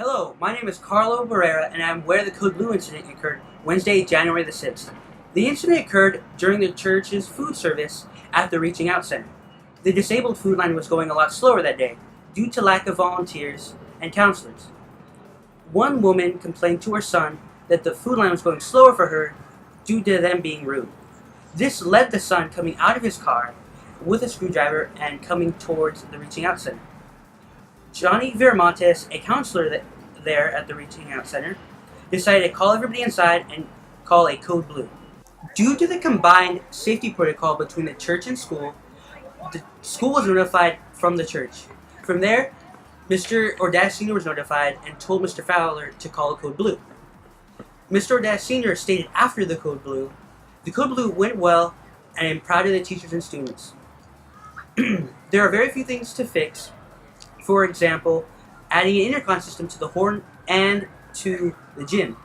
Hello, my name is Carlo and I'm where the Code Blue incident occurred Wednesday, January the 6th. The incident occurred during the church's food service at the Reaching Out Center. The disabled food line was going a lot slower that day due to lack of volunteers and counselors. One woman complained to her son that the food line was going slower for her due to them being rude. This led the son coming out of his car with a screwdriver and coming towards the Reaching Out Center. Johnny Viramontes, a counselor there at the Reaching Out Center, decided to call everybody inside and call a Code Blue. Due to the combined safety protocol between the church and school, the school was notified from the church. From there, Mr. Ordash Sr. was notified and told Mr. Fowler to call a Code Blue. Mr. Ordash Sr. stated after the Code Blue went well and I'm proud of the teachers and students. There are very few things to fix. For example, adding an intercom system to the horn and to the gym.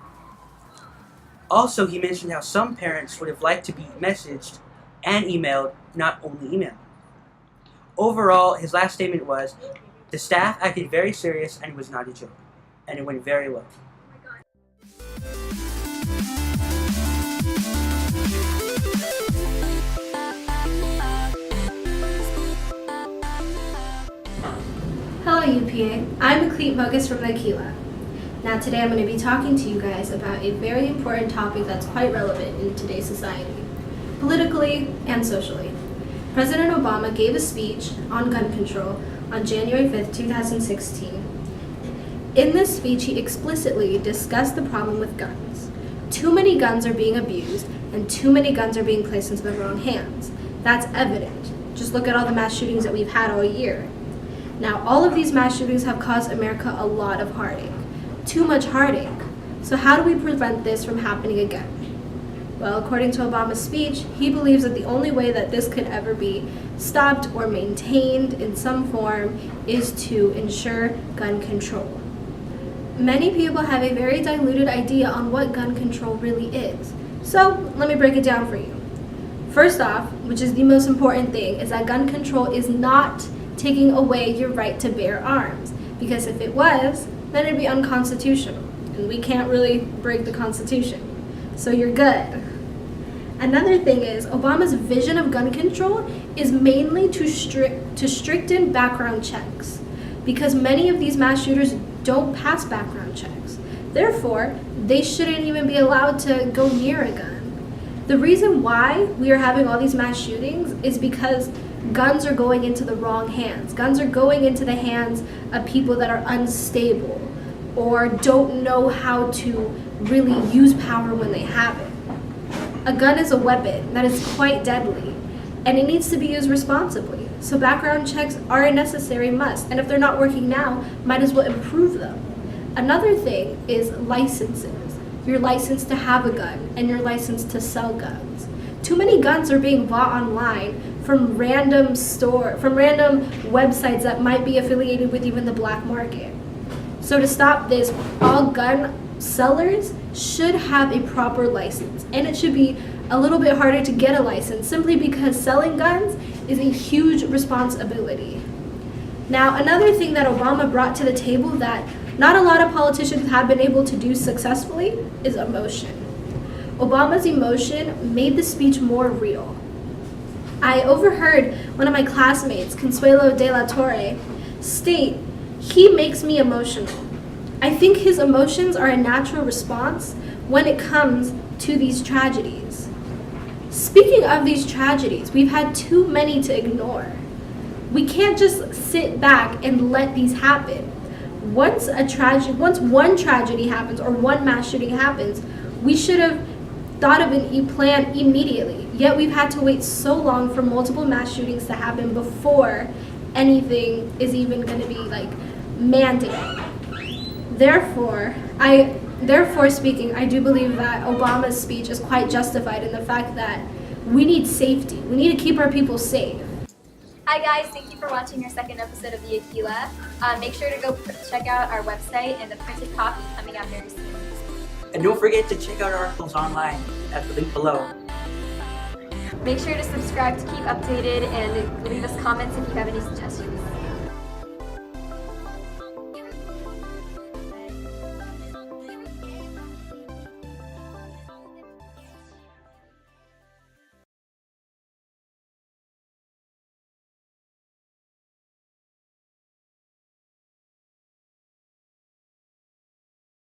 Also, he mentioned how some parents would have liked to be messaged and emailed, not only emailed. Overall, his last statement was, the staff acted very serious and it was not a joke. And it went very well. Hello UPA, I'm Meklit M from Aquila. Now today I'm going to be talking to you guys about a very important topic that's quite relevant in today's society, politically and socially. President Obama gave a speech on gun control on January 5th, 2016. In this speech, he explicitly discussed the problem with guns. Too many guns are being abused and too many guns are being placed into the wrong hands. That's evident. Just look at all the mass shootings that we've had all year. Now, all of these mass shootings have caused America a lot of heartache. Too much heartache. So how do we prevent this from happening again? Well, according to Obama's speech, he believes that the only way that this could ever be stopped or maintained in some form is to ensure gun control. Many people have a very diluted idea on what gun control really is. So let me break it down for you. First off, which is the most important thing, is that gun control is not taking away your right to bear arms, because if it was, then it'd be unconstitutional, and we can't really break the Constitution. So you're good. Another thing is, Obama's vision of gun control is mainly to stricten background checks, because many of these mass shooters don't pass background checks. Therefore, they shouldn't even be allowed to go near a gun. The reason why we are having all these mass shootings is because guns are going into the wrong hands. Guns are going into the hands of people that are unstable or don't know how to really use power when they have it. A gun is a weapon that is quite deadly, and it needs to be used responsibly. So background checks are a necessary must, and if they're not working now, might as well improve them. Another thing is licenses. Your license to have a gun and your license to sell guns. Too many guns are being bought online from random websites that might be affiliated with even the black market. So to stop this, all gun sellers should have a proper license, and it should be a little bit harder to get a license simply because selling guns is a huge responsibility. Now, another thing that Obama brought to the table that not a lot of politicians have been able to do successfully is emotion. Obama's emotion made the speech more real. I overheard one of my classmates, Consuelo de la Torre, state, "He makes me emotional." I think his emotions are a natural response when it comes to these tragedies. Speaking of these tragedies, we've had too many to ignore. We can't just sit back and let these happen. Once one tragedy happens or one mass shooting happens, we should have thought of a plan immediately. Yet we've had to wait so long for multiple mass shootings to happen before anything is even going to be mandated. Therefore speaking, I do believe that Obama's speech is quite justified in the fact that we need safety. We need to keep our people safe. Hi guys, thank you for watching our second episode of the Aquila. Make sure to go check out our website and the printed copy coming out very soon. And don't forget to check out our articles online at the link below. Make sure to subscribe to keep updated and leave us comments if you have any suggestions.